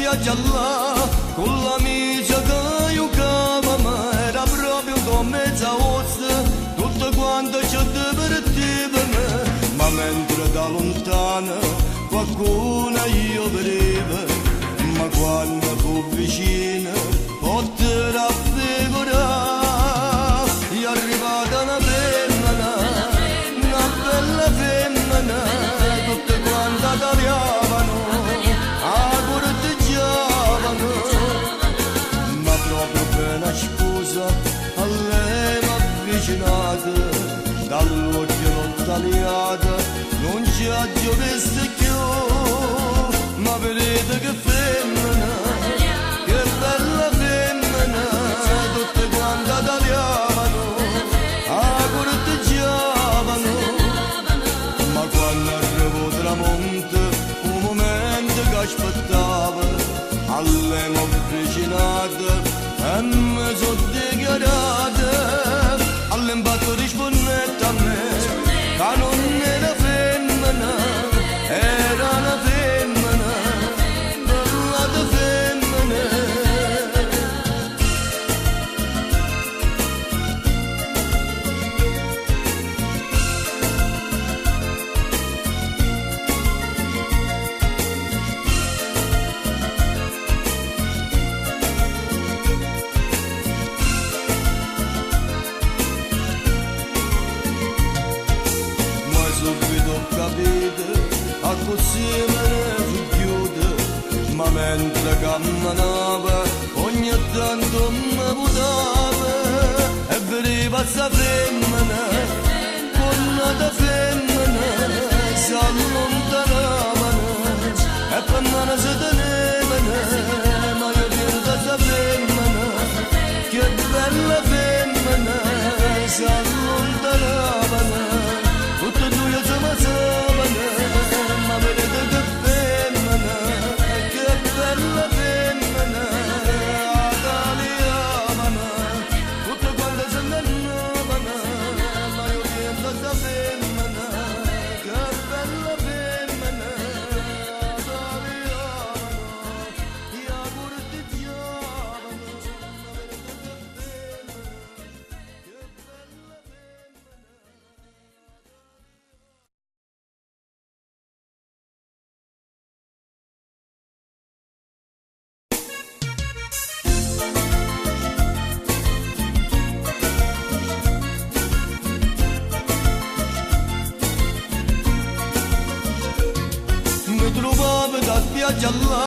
spiaggia là, con l'amica che giocava, ma era proprio come mezza ossa, tutto quanto ci divertiva, ma mentre da lontana qualcuno io vedeva, ma quando fu vicina, poter affigurare, è arrivata una femmina, una bella femmina, tutte quante tagliavano, corteggiavano, ma proprio per una scusa a lei m'ha avvicinata, dall'occhio non tagliata, non ci ha visto più, ma vedete che femmina, che bella femmina, tutte quante tagliavano, corteggiavano, ma quando arrivò il tramonto, un momento che aspettava, alle m'ho avvicinata e mi sono dichiarata, all'impatto rispondette a me, che non era femmina, era una femmina, bella femmina. Subito ho capito, a così me ne fu chiude, ma mentre camminava ogni tanto mi votava e veniva sta femmina, con femmina, si allontanavano e per me si tenevano, ma io vedo sta femmina, che bella femmina, si allontanavano. Tutto due ci passavano, ma vedete che femmina, che bella femmina, tagliavano, tutte quante se ne andavano, ma io niente sta femmina, che bella femmina, tagliavano, io corteggiavano, ma vedete che femmina, che bella femmina. Mi trovavo da spiaggia là.